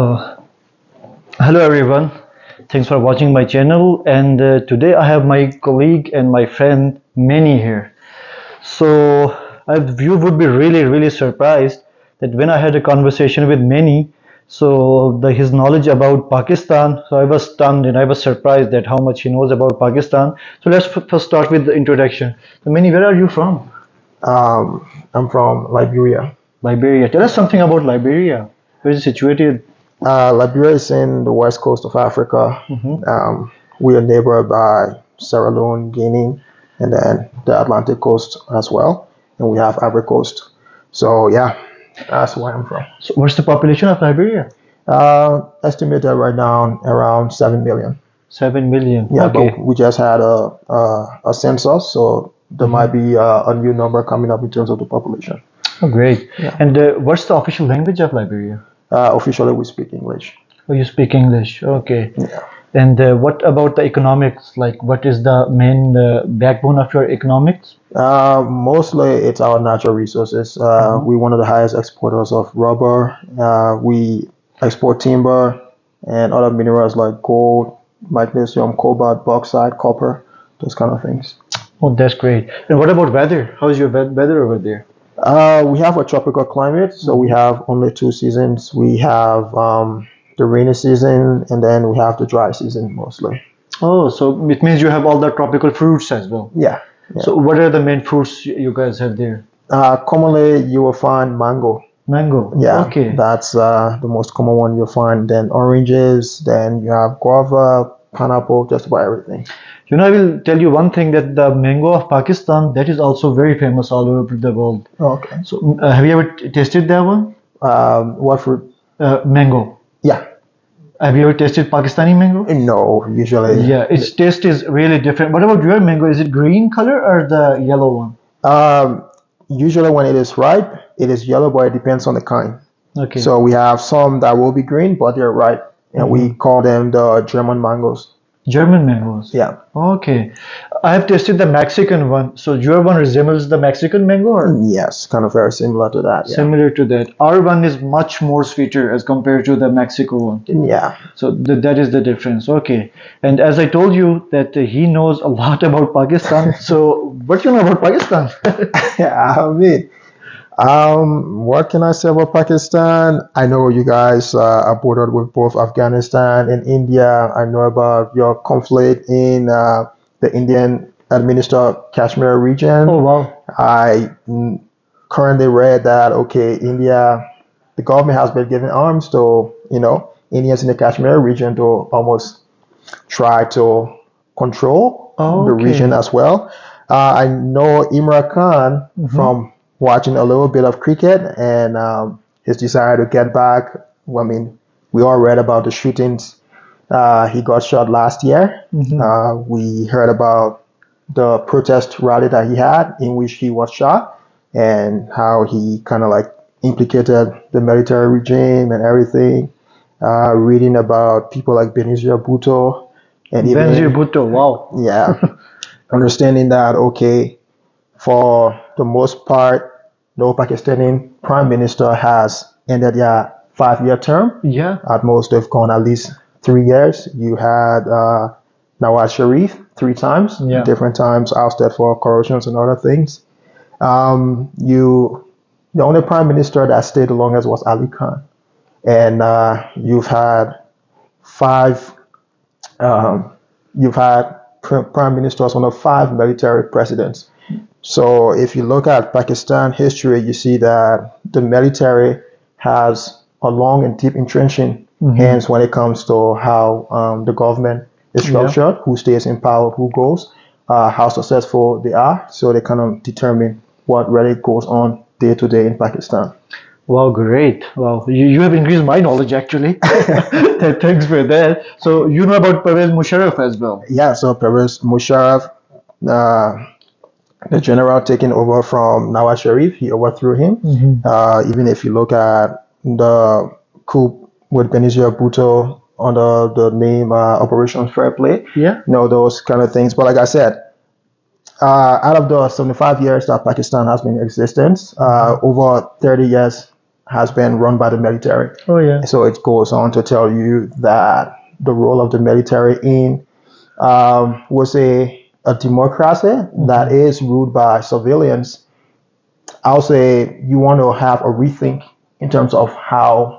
Hello everyone, thanks for watching my channel, and today I have my colleague and my friend Manny here. So you would be really surprised that when I had a conversation with Manny, his knowledge about Pakistan, so I was stunned and I was surprised that how much he knows about Pakistan. So let's first start with the introduction. So Manny, where are you from? I'm from Liberia. Liberia. Tell us something about Liberia. Where is it situated? Liberia is in the west coast of Africa. Mhm. We are neighbored by Sierra Leone, Guinea, and then the Atlantic coast as well. And we have Ivory Coast. So yeah, that's where I'm from. So what's the population of Liberia? Estimated right now around 7 million. 7 million. Yeah, Okay. but we just had a census, so there might be a new number coming up in terms of the population. Oh, great. Yeah. And what's the official language of Liberia? Officially, we speak English. Oh, you speak English. Okay. Yeah. And what about the economics? Like, what is the main backbone of your economics? Mostly it's our natural resources. We're one of the highest exporters of rubber. We export timber and other minerals like gold, magnesium, cobalt, bauxite, copper, those kind of things. Oh, that's great. And what about weather? How is your weather over there? We have a tropical climate, so we have only two seasons. We have the rainy season, and then we have the dry season mostly. Oh, so it means you have all the tropical fruits as well. Yeah. Yeah. So what are the main fruits you guys have there? Commonly, you will find mango. Mango. Yeah, Okay. that's the most common one you'll find. Then oranges, then you have guava, pineapple, just about everything. You know, I will tell you one thing that the mango of Pakistan, that is also very famous all over the world. Okay. So have you ever tasted that one? What fruit? Mango. Yeah. Have you ever tasted Pakistani mango? No, usually. Yeah, its taste is really different. What about your mango? Is it green color or the yellow one? Usually when it is ripe, it is yellow, but it depends on the kind. Okay. So we have some that will be green, but they're ripe, and we call them the German mangoes. German mangoes. Yeah. Okay. I have tasted the Mexican one. So your one resembles the Mexican mango or Yes, kind of very similar to that. Yeah. similar to that? Our one is much more sweeter as compared to the Mexico one. Yeah. So that is the difference. Okay. And as I told you that he knows a lot about Pakistan. So what do you know about Pakistan? Yeah, I mean, what can I say about Pakistan? I know you guys are bordered with both Afghanistan and India. I know about your conflict in the Indian administered Kashmir region. Oh wow. I currently read that, okay, India, the government has been giving arms to, Indians in the Kashmir region to almost try to control the Okay. region as well. I know Imran Khan from watching a little bit of cricket and his desire to get back. Well, I mean, we all read about the shootings. He got shot last year. We heard about the protest rally that he had in which he was shot and how he kind of like implicated the military regime and everything. Reading about people like Benazir Bhutto and Benazir even, Bhutto. Wow. yeah, understanding that, okay, for the most part, no Pakistani prime minister has ended their 5-year term. Yeah. At most, they've gone at least 3 years. You had Nawaz Sharif 3 times, Yeah. different times ousted for corruptions and other things. The only prime minister that stayed the longest was Ali Khan, and you've had 5. You've had prime ministers under 5 military presidents. So if you look at Pakistan history, you see that the military has a long and deep entrenching hands when it comes to how the government is structured, who stays in power, who goes, how successful they are. So they kind of determine what really goes on day to day in Pakistan. Wow, great. Wow, you have increased my knowledge actually. Thanks for that. So you know about Pervez Musharraf as well. Yeah, so Pervez Musharraf, the general taking over from Nawaz Sharif, he overthrew him. Even if you look at the coup with Benazir Bhutto under the name Operation Fair Play, Yeah. those kind of things. But like I said, out of the 75 years that Pakistan has been in existence, over 30 years has been run by the military. Oh yeah. So it goes on to tell you that the role of the military in was a democracy that is ruled by civilians. I'll say you want to have a rethink in terms of how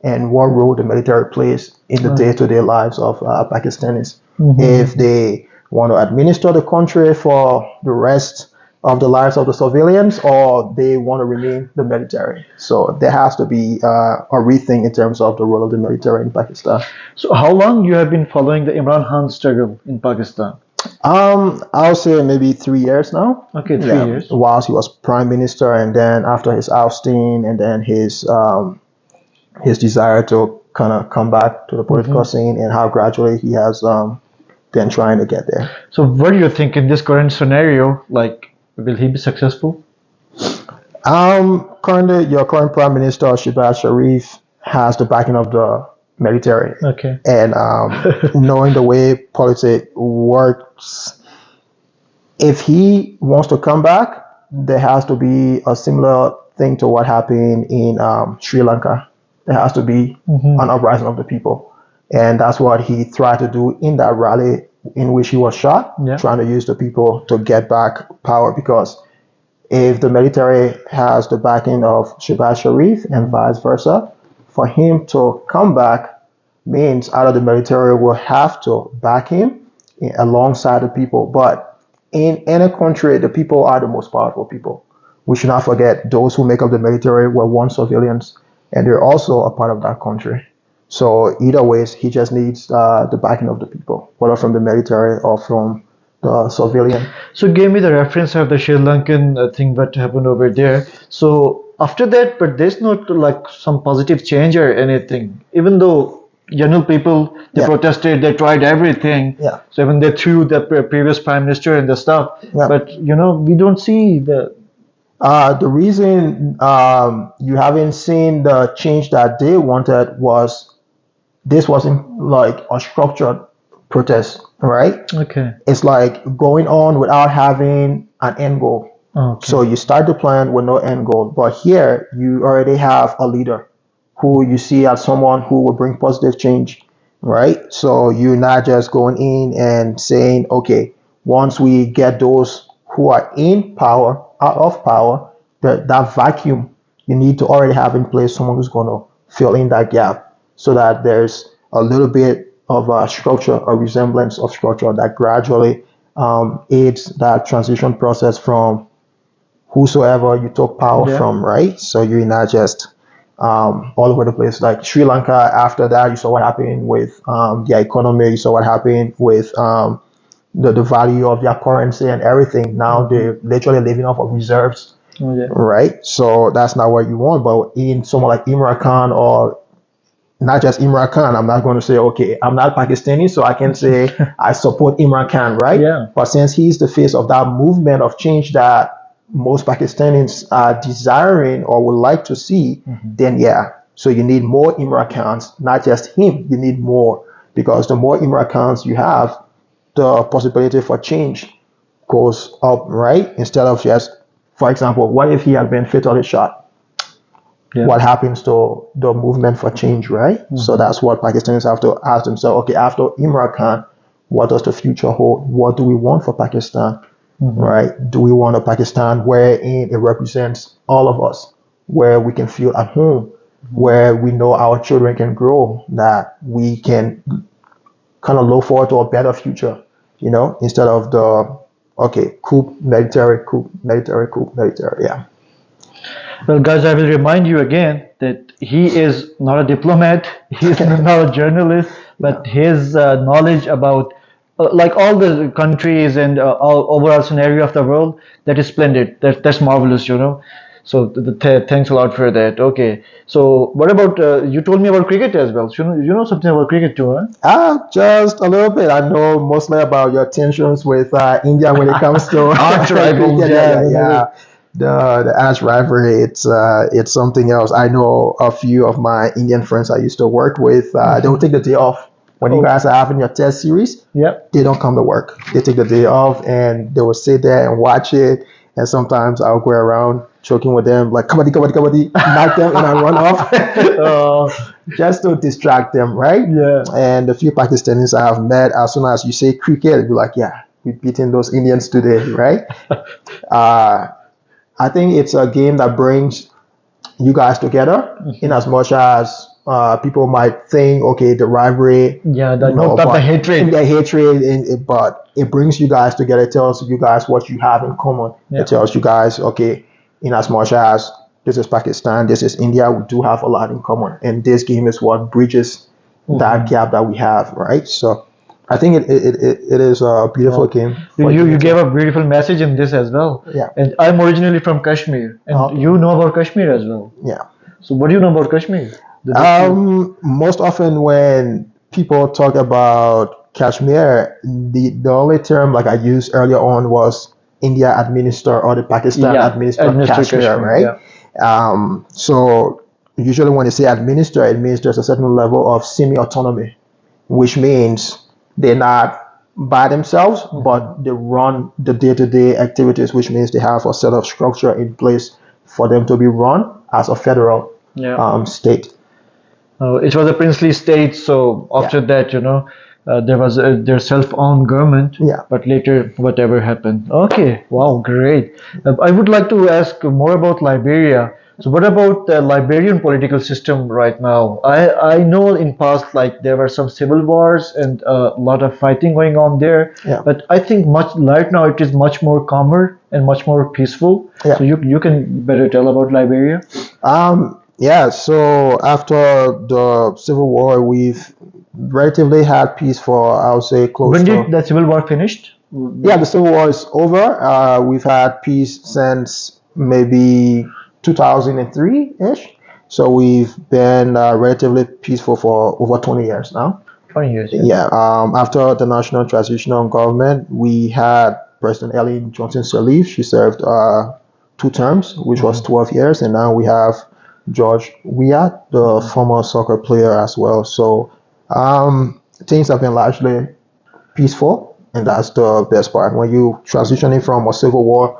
and what role the military plays in the day-to-day lives of Pakistanis. If they want to administer the country for the rest of the lives of the civilians, or they want to remain the military. So there has to be a rethink in terms of the role of the military in Pakistan. So how long you have been following the Imran Khan struggle in Pakistan? I'll say maybe 3 years now. Okay, 3 years. Whilst he was prime minister, and then after his ousting, and then his desire to kind of come back to the political scene, and how gradually he has been trying to get there. So what do you think in this current scenario? Like, will he be successful? Currently, your current prime minister Shehbaz Sharif has the backing of the military. Okay. And knowing the way politics works, if he wants to come back, there has to be a similar thing to what happened in Sri Lanka. There has to be an uprising of the people. And that's what he tried to do in that rally in which he was shot, trying to use the people to get back power. Because if the military has the backing of Shehbaz Sharif and vice versa, for him to come back means either the military will have to back him alongside the people. But in any country, the people are the most powerful people. We should not forget those who make up the military were once civilians, and they're also a part of that country. So either ways, he just needs the backing of the people, whether from the military or from the civilian. So give me the reference of the Sri Lankan thing that happened over there. So after that, but there's not like some positive change or anything. Even though general people, they protested, they tried everything. Yeah. So even they threw the previous prime minister and the stuff. Yeah. But we don't see the. The reason you haven't seen the change that they wanted was this wasn't like a structured protest, right? Okay. It's like going on without having an end goal. Okay. So you start the plan with no end goal. But here you already have a leader who you see as someone who will bring positive change, right? So you're not just going in and saying, okay, once we get those who are in power out of power, that vacuum, you need to already have in place someone who's going to fill in that gap, so that there's a little bit of a structure, a resemblance of structure that gradually aids that transition process from whosoever you took power from, right? So you're not just all over the place. Like Sri Lanka, after that, you saw what happened with their economy, you saw what happened with the value of their currency and everything. Now they're literally living off of reserves, right? So that's not what you want. But in someone like Imran Khan, or not just Imran Khan, I'm not going to say, okay, I'm not Pakistani, so I can say I support Imran Khan, right? Yeah. But since he's the face of that movement of change that most Pakistanis are desiring or would like to see, then so you need more Imran Khans, not just him, you need more. Because the more Imran Khans you have, the possibility for change goes up, right? Instead of just, for example, what if he had been fatally shot? What happens to the movement for change, right? So that's what Pakistanis have to ask themselves. Okay, after Imran Khan, what does the future hold? What do we want for Pakistan, right? Do we want a Pakistan wherein it represents all of us, where we can feel at home, where we know our children can grow, that we can kind of look forward to a better future, instead of the, okay, coup, military, yeah. Well, guys, I will remind you again that he is not a diplomat, he is not a journalist, but his knowledge about like all the countries and all overall scenario of the world, that is splendid. That's marvelous, So thanks a lot for that. Okay. So what about you told me about cricket as well? So, you know something about cricket too, huh? Just a little bit. I know mostly about your tensions with India when it comes to arch rivals. Yeah. The arch rivalry, it's something else. I know a few of my Indian friends I used to work with. They will take the day off when you guys are having your test series. They don't come to work. They take the day off and they will sit there and watch it. And sometimes I'll go around joking with them, like kabaddi, kabaddi, kabaddi, knock them and I run off, just to distract them, right? Yeah. And a few Pakistanis I have met, as soon as you say cricket, they'll be like, yeah, we're beating those Indians today, right? I think it's a game that brings you guys together, in as much as people might think, okay, the rivalry, Yeah, the, you know, not the but hatred. the hatred, but it brings you guys together. It tells you guys what you have in common. Yeah. It tells you guys, okay, in as much as this is Pakistan, this is India, we do have a lot in common, and this game is what bridges that gap that we have, right? So I think it is a beautiful game. You, for you to- gave a beautiful message in this as well. Yeah. And I'm originally from Kashmir, and Okay. you know about Kashmir as well. yeah. So what do you know about Kashmir? Most often when people talk about Kashmir, the only term like I used earlier on was India administer or the Pakistan administer Kashmir, right? Yeah. So usually when they say administer, it means there's a certain level of semi-autonomy, which means they're not by themselves, but they run the day-to-day activities, which means they have a set of structure in place for them to be run as a federal state. It was a princely state, so after that, there was their self-owned government. Yeah. But later, whatever happened. Okay, wow, great. I would like to ask more about Liberia. So, what about the Liberian political system right now? I know in past, like there were some civil wars and a lot of fighting going on there. Yeah. But I think right now it is much more calmer and much more peaceful. Yeah. So you can better tell about Liberia. Yeah, so after the Civil War, we've relatively had peace for, I would say, close When to... did the civil war finished? Yeah, the Civil War is over. We've had peace since maybe 2003-ish. So we've been relatively peaceful for over 20 years now. 20 years. Yeah. After the National Transitional Government, we had President Ellen Johnson Sirleaf. She served 2 terms, which was 12 years. And now we have George Witt, the former soccer player as well. So things have been largely peaceful, and that's the best part. When you transitioning from a civil war,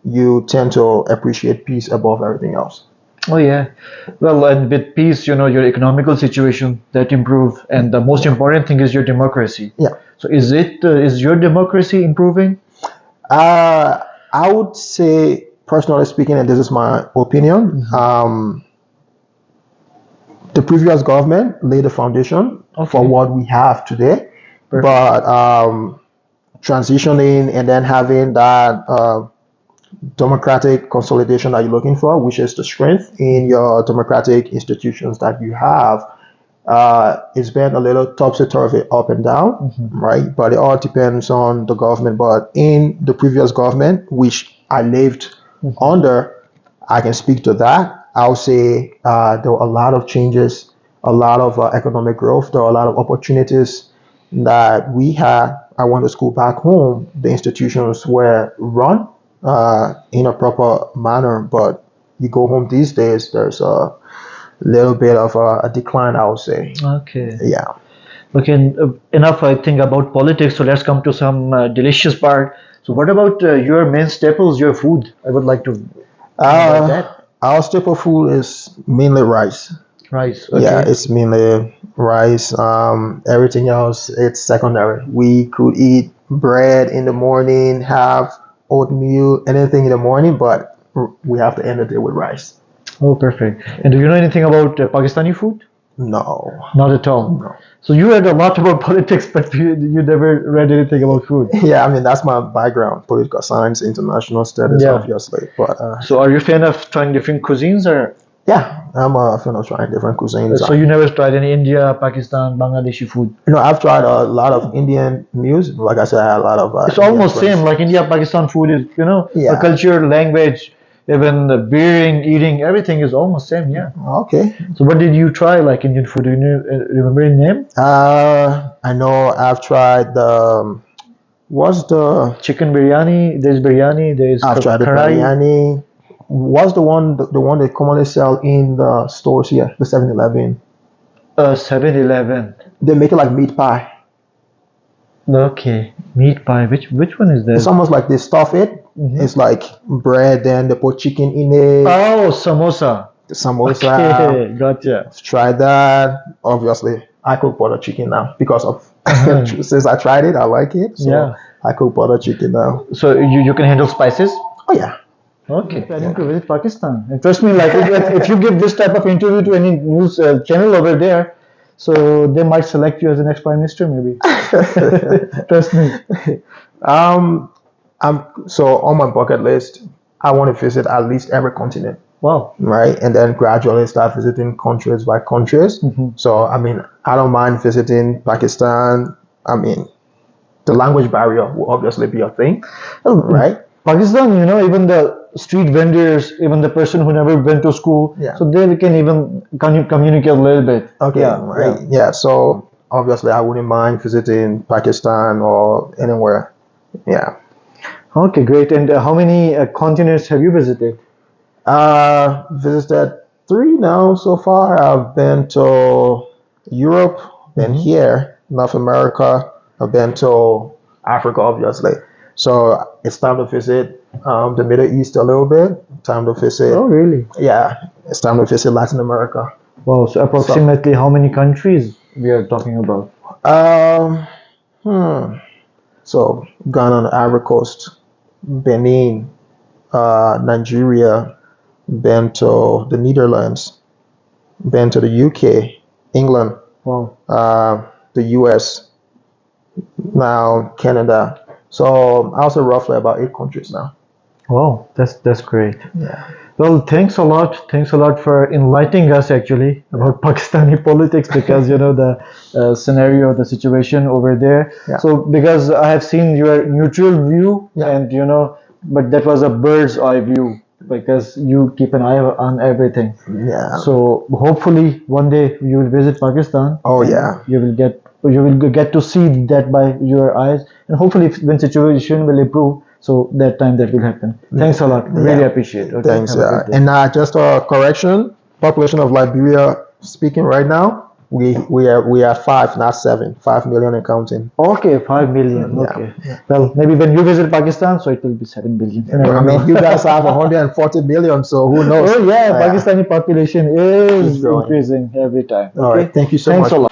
you tend to appreciate peace above everything else. Oh yeah. Well, and with peace, your economical situation that improve, and the most important thing is your democracy. Yeah. So is your democracy improving? I would say, personally speaking, and this is my opinion, the previous government laid the foundation for what we have today. Perfect. But transitioning and then having that democratic consolidation that you're looking for, which is the strength in your democratic institutions that you have, it's been a little topsy-turvy, up and down, right? But it all depends on the government. But in the previous government, which I lived under, I can speak to that. I'll say there were a lot of changes, a lot of economic growth. There were a lot of opportunities that we had. I went to school back home. The institutions were run in a proper manner, but you go home these days, there's a little bit of a decline, I would say. Okay. Yeah. Okay, enough I think about politics, so let's come to some delicious part. So what about your main staples, your food? I would like to know about that. Our staple food is mainly rice. Rice. Okay. Yeah, it's mainly rice. Everything else, it's secondary. We could eat bread in the morning, have oatmeal, anything in the morning, but we have to end the day with rice. Oh, perfect. And do you know anything about Pakistani food? No. Not at all. No. So you read a lot about politics, but you never read anything about food. Yeah, I mean, that's my background, political science, international studies, Yeah. obviously. But So are you a fan of trying different cuisines, or yeah, I'm a fan of trying different cuisines. so you never tried any India, Pakistan, Bangladeshi food? I've tried a lot of Indian meals. Like I said, I had a lot of. It's almost same. Like India, Pakistan food is, Yeah. a culture, language, even the beering, eating, everything is almost same. Yeah. Okay. So what did you try like Indian food? Do you remember any name? I know I've tried the. What's the? Chicken biryani. There's biryani. There's I've tried the karai. biryani. What's the one they commonly sell in the stores here, the 7-Eleven? 7-Eleven. They make it like meat pie. Okay, meat pie. Which one is It's that? almost like they stuff it It's like bread, then they put chicken in it. Oh, samosa. Samosa. Okay, gotcha. Try that. Obviously, I cook butter chicken now because of since I tried it, I like it. So Yeah. I cook butter chicken now. So you can handle spices? Oh yeah. Okay. Planning to visit Pakistan. And trust me, like if you give this type of interview to any news channel over there, so they might select you as the next prime minister, maybe. Trust me. I'm so on my bucket list. I want to visit at least every continent, Wow. right? And then gradually start visiting countries by countries. So I mean, I don't mind visiting Pakistan. I mean, the language barrier will obviously be a thing, right? Pakistan, even the street vendors, even the person who never went to school, Yeah. so they can even communicate a little bit. Okay, Yeah, right. Yeah. So obviously, I wouldn't mind visiting Pakistan or anywhere. Yeah. Okay, great. And how many continents have you visited? Visited 3 now so far. I've been to Europe, been here, North America. I've been to Africa, obviously. So it's time to visit the Middle East a little bit. Time to visit. Oh, really? Yeah, it's time to visit Latin America. Wow. So approximately how many countries we are talking about? Um, So Ghana, Ivory Coast, Benin, Nigeria, been to the Netherlands, been to the UK, England, Wow. the US, now Canada. So also roughly about 8 countries now. Wow, that's great. Yeah. Well, thanks a lot. Thanks a lot for enlightening us actually about Pakistani politics because the scenario, the situation over there. Yeah. So because I have seen your neutral view, Yeah. and but that was a bird's eye view because you keep an eye on everything. Yeah. So hopefully one day you will visit Pakistan. Oh, and yeah. You will get to see that by your eyes, and hopefully when situation will improve, so that time that will happen. Thanks a lot. Really Yeah. appreciate it. Okay, Thanks. have a good day. And just a correction: population of Liberia speaking right now, we are 5, not 7. 5 million and counting. Okay, 5 million. Yeah. Okay. Well, maybe when you visit Pakistan, so it will be 7 billion. You never I mean, know. you guys have 140 million, so who knows? Oh yeah, Yeah. Pakistani population is Keeps growing. increasing every time. All right. Thank you so Thanks much. a lot.